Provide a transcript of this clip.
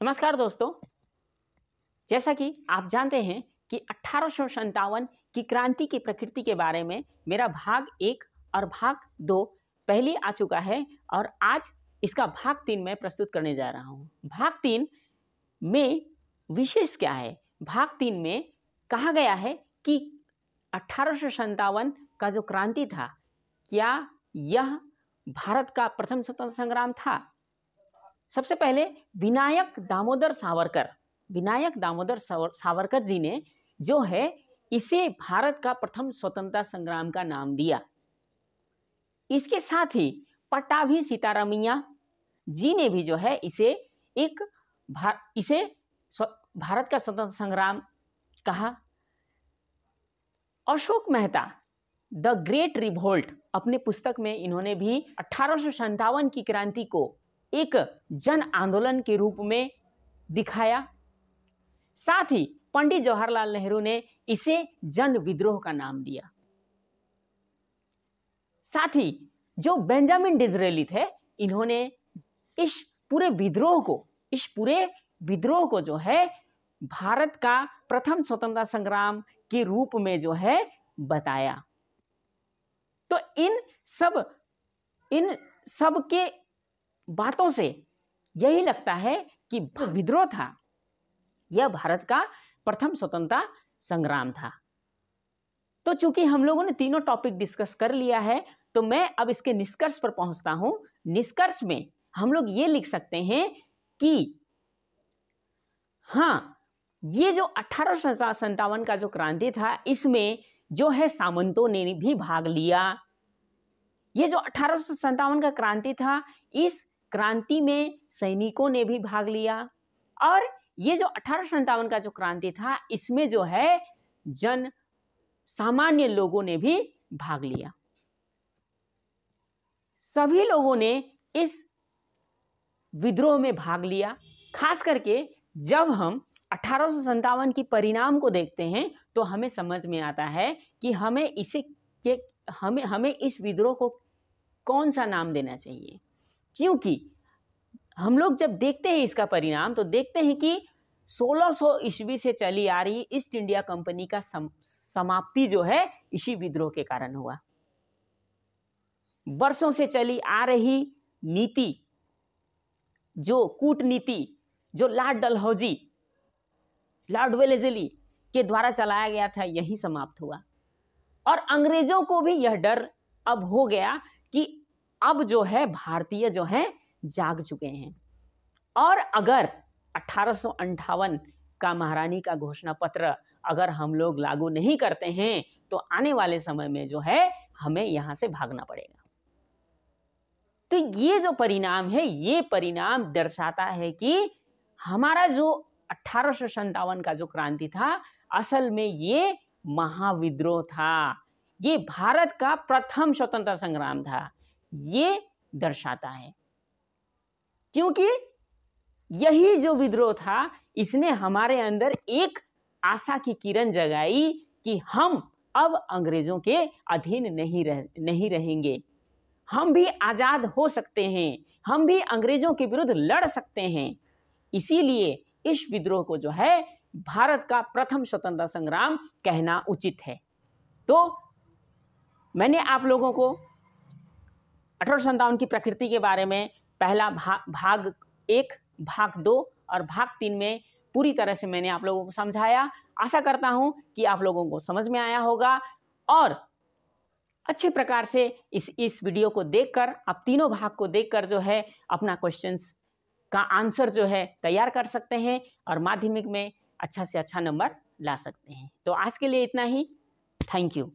नमस्कार दोस्तों, जैसा कि आप जानते हैं कि 1857 की क्रांति की प्रकृति के बारे में मेरा भाग 1 और भाग 2 पहले आ चुका है और आज इसका भाग 3 मैं प्रस्तुत करने जा रहा हूं। भाग 3 में विशेष क्या है? भाग 3 में कहा गया है कि 1857 का जो क्रांति था, क्या यह भारत का प्रथम स्वतंत्रता संग्राम था? सबसे पहले विनायक दामोदर सावरकर जी ने जो है इसे भारत का प्रथम स्वतंत्रता संग्राम का नाम दिया। इसके साथ ही पट्टाभी सीतारामैया जी ने भी जो है इसे भारत का स्वतंत्रता संग्राम कहा। Ashok Mehta the great revolt अपने पुस्तक में इन्होंने भी 1857 की क्रांति को एक जन आंदोलन के रूप में दिखाया। साथ ही पंडित जवाहरलाल नेहरू ने इसे जन विद्रोह का नाम दिया। साथ ही जो बेंजामिन डिसरेली थे, इन्होंने इस पूरे विद्रोह को जो है भारत का प्रथम स्वतंत्रता संग्राम के रूप में जो है बताया। तो इन सब के बातों से यही लगता है कि विद्रोह था, यह भारत का प्रथम स्वतंत्रता संग्राम था। तो चूंकि हम लोगों ने तीनों टॉपिक डिस्कस कर लिया है, तो मैं अब इसके निष्कर्ष पर पहुंचता हूं। निष्कर्ष में हम लोग ये लिख सकते हैं कि हाँ, ये जो 1857 का जो क्रांति था, इसमें जो है सामंतों ने भी भाग लिया। ये जो 1857 का क्रांति था, इस क्रांति में सैनिकों ने भी भाग लिया और ये जो 1857 का जो क्रांति था, इसमें जो है जन सामान्य लोगों ने भी भाग लिया। सभी लोगों ने इस विद्रोह में भाग लिया। खास करके जब हम 1857 की परिणाम को देखते हैं तो हमें समझ में आता है कि हमें इस विद्रोह को कौन सा नाम देना चाहिए। क्योंकि हम लोग जब देखते हैं इसका परिणाम, तो देखते हैं कि 1600 ईस्वी से चली आ रही ईस्ट इंडिया कंपनी का समाप्ति जो है इसी विद्रोह के कारण हुआ। वर्षों से चली आ रही नीति, जो कूटनीति, जो लॉर्ड डलहौजी, लॉर्ड वेलेस्ली के द्वारा चलाया गया था, यही समाप्त हुआ। और अंग्रेजों को भी यह डर अब हो गया कि अब जो है भारतीय जो है जाग चुके हैं और अगर 1858 का महारानी का घोषणा पत्र अगर हम लोग लागू नहीं करते हैं तो आने वाले समय में जो है हमें यहां से भागना पड़ेगा। तो ये जो परिणाम है, ये परिणाम दर्शाता है कि हमारा जो 1857 का जो क्रांति था, असल में ये महाविद्रोह था, ये भारत का प्रथम स्वतंत्रता संग्राम था, ये दर्शाता है। क्योंकि यही जो विद्रोह था, इसने हमारे अंदर एक आशा की किरण जगाई कि हम अब अंग्रेजों के अधीन नहीं रहेंगे, हम भी आजाद हो सकते हैं, हम भी अंग्रेजों के विरुद्ध लड़ सकते हैं। इसीलिए इस विद्रोह को जो है भारत का प्रथम स्वतंत्रता संग्राम कहना उचित है। तो मैंने आप लोगों को 1857 की प्रकृति के बारे में पहला भाग 1, भाग 2 और भाग 3 में पूरी तरह से मैंने आप लोगों को समझाया। आशा करता हूं कि आप लोगों को समझ में आया होगा और अच्छे प्रकार से इस वीडियो को देखकर, आप तीनों भाग को देखकर जो है अपना क्वेश्चंस का आंसर जो है तैयार कर सकते हैं और माध्यमिक में अच्छा से अच्छा नंबर ला सकते हैं। तो आज के लिए इतना ही। Thank you.